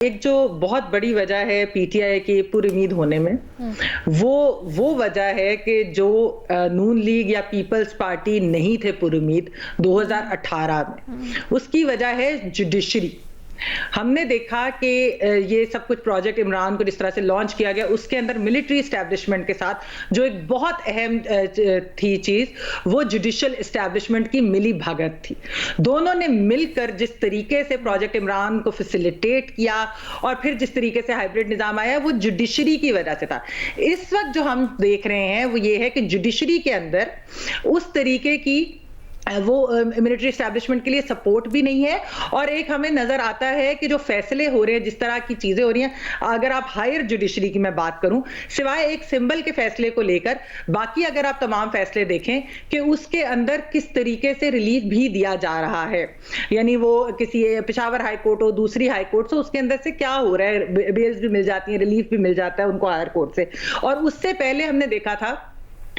एक जो बहुत बड़ी वजह है पीटीआई की पुरुमीद होने में, वो वजह है कि जो नून लीग या पीपल्स पार्टी नहीं थे पुरुमीद 2018 में, उसकी वजह है जुडिशरी। हमने देखा कि ये सब कुछ प्रोजेक्ट इमरान को जिस तरह से लॉन्च किया गया, उसके अंदर मिलिट्री एस्टैब्लिशमेंट के साथ जो एक बहुत अहम थी चीज, वो जुडिशियल एस्टैब्लिशमेंट की मिली भगत थी। दोनों ने मिलकर जिस तरीके से प्रोजेक्ट इमरान को फैसिलिटेट किया और फिर जिस तरीके से हाइब्रिड निजाम आया, वो जुडिशरी की वजह से था। इस वक्त जो हम देख रहे हैं वो ये है कि जुडिशरी के अंदर उस तरीके की वो मिलिट्री एस्टैब्लिशमेंट के लिए सपोर्ट भी नहीं है, और एक हमें नजर आता है कि जो फैसले हो रहे हैं, जिस तरह की चीजें हो रही हैं, अगर आप हायर जुडिशरी की मैं बात करूं, सिवाय एक सिंबल के फैसले को लेकर बाकी अगर आप तमाम फैसले देखें कि उसके अंदर किस तरीके से रिलीफ भी दिया जा रहा है, यानी वो किसी पेशावर हाई कोर्ट हो, दूसरी हाई कोर्ट से, उसके अंदर से क्या हो रहा है, बेल्स भी मिल जाती है, रिलीफ भी मिल जाता है उनको हायर कोर्ट से। और उससे पहले हमने देखा था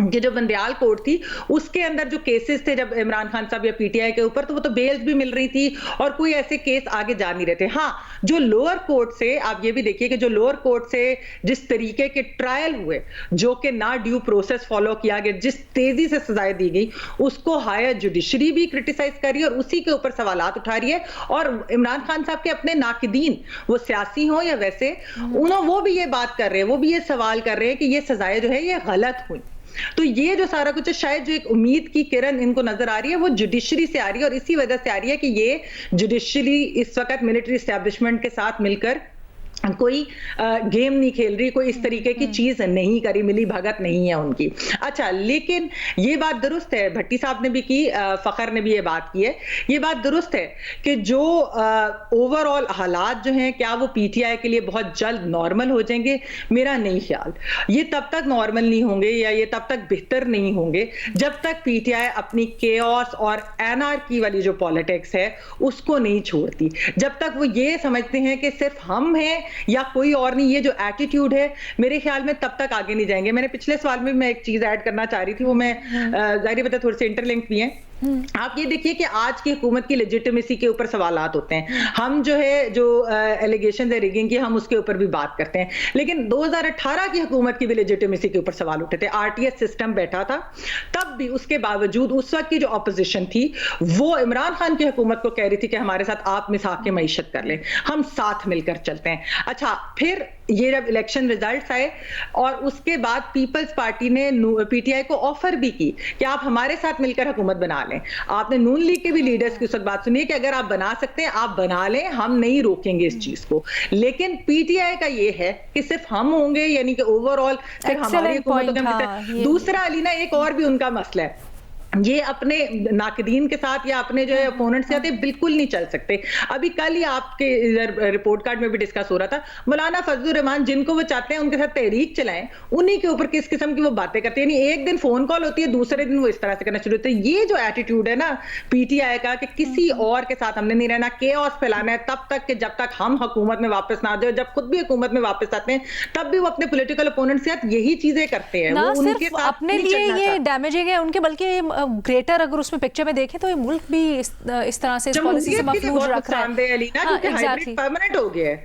कि जो बंदियाल कोर्ट थी, उसके अंदर जो केसेस थे जब इमरान खान साहब या पीटीआई के ऊपर, तो वो तो बेल्स भी मिल रही थी और कोई ऐसे केस आगे जा नहीं रहे थे। हाँ, जो लोअर कोर्ट से, आप ये भी देखिए कि जो लोअर कोर्ट से जिस तरीके के ट्रायल हुए, जो कि ना ड्यू प्रोसेस फॉलो किया गया, जिस तेजी से सजाएं दी गई, उसको हायर जुडिशरी भी क्रिटिसाइज कर रही है और उसी के ऊपर सवालात उठा रही है। और इमरान खान साहब के अपने नाकिदीन, वो सियासी हो या वैसे, वो भी ये बात कर रहे हैं, वो भी ये सवाल कर रहे हैं कि ये सजाएं जो है ये गलत हुई। तो ये जो सारा कुछ है, शायद जो एक उम्मीद की किरण इनको नजर आ रही है, वो जुडिशरी से आ रही है, और इसी वजह से आ रही है कि ये जुडिशरी इस वक्त मिलिट्री एस्टैब्लिशमेंट के साथ मिलकर कोई गेम नहीं खेल रही, कोई इस तरीके की चीज नहीं करी, मिली भगत नहीं है उनकी। अच्छा, लेकिन ये बात दुरुस्त है, भट्टी साहब ने भी की, फखर ने भी ये बात की है, ये बात दुरुस्त है कि जो ओवरऑल हालात जो हैं, क्या वो पीटीआई के लिए बहुत जल्द नॉर्मल हो जाएंगे? मेरा नहीं ख्याल। ये तब तक नॉर्मल नहीं होंगे या ये तब तक बेहतर नहीं होंगे जब तक पीटीआई अपनी केओस और एनार्की वाली जो पॉलिटिक्स है उसको नहीं छोड़ती। जब तक वो ये समझते हैं कि सिर्फ हम हैं या कोई और नहीं, ये जो एटीट्यूड है, मेरे ख्याल में तब तक आगे नहीं जाएंगे। मैंने पिछले सवाल में मैं एक चीज ऐड करना चाह रही थी, वो मैं जाहिर बता थोड़े से इंटरलिंक भी हैं। आप ये देखिए कि आज की हुकूमत की लेजिटिमेसी के ऊपर सवालात होते हैं। हम जो है, जो एलिगेशन है रिगिंग की, हम उसके ऊपर भी बात करते हैं, लेकिन 2018 की हुकूमत की भी लेजिटिमेसी के ऊपर सवाल उठे थे। आरटीएस सिस्टम बैठा था, तब भी उसके बावजूद उस वक्त की जो ऑपोजिशन थी, वो इमरान खान की हुकूमत को कह रही थी कि हमारे साथ आप मिसाक के मईशत कर लें, हम साथ मिलकर चलते हैं। अच्छा, फिर ये जब इलेक्शन रिजल्ट्स आए और उसके बाद पीपल्स पार्टी ने पीटीआई को ऑफर भी की कि आप हमारे साथ मिलकर हुकूमत बना लें। आपने नून लीग के भी लीडर्स की उस वक्त बात सुनी कि अगर आप बना सकते हैं आप बना लें, हम नहीं रोकेंगे इस चीज को। लेकिन पीटीआई का ये है कि सिर्फ हम होंगे, यानी कि ओवरऑल सिर्फ हमारी हुकूमत। दूसरा अलीना, एक और भी उनका मसला है, ये अपने नाकदीन के साथ या अपने जो है अपोनेंट से आते बिल्कुल नहीं चल सकते। अभी कल ही आपके रिपोर्ट कार्ड में भी डिस्कस हो रहा था, मौलाना फजलुर रहमान जिनको वो चाहते हैं उनके साथ तहरीक चलाएं, उन्हीं के ऊपर किस किस्म की वो बातें करते हैं। यानी एक दिन फोन कॉल होती है, दूसरे दिन वो इस तरह से करना शुरू होते हैं। ये जो एटीट्यूड है ना पीटीआई का कि किसी और के साथ हमने नहीं रहना, केओस फैलाना है तब तक कि जब तक हम हुकूमत में वापस ना आ जाए, जब खुद भी हुकूमत में वापस आते हैं तब भी वो अपने पोलिटिकल ओपोनेंट के साथ यही चीजें करते हैं। वो उनके साथ अपने लिए ये डैमेजिंग है उनके, बल्कि ग्रेटर अगर उसमें पिक्चर में देखें तो ये मुल्क भी इस तरह से इस पॉलिसी से मफलूज रख रहा है। परमानेंट हो गया है।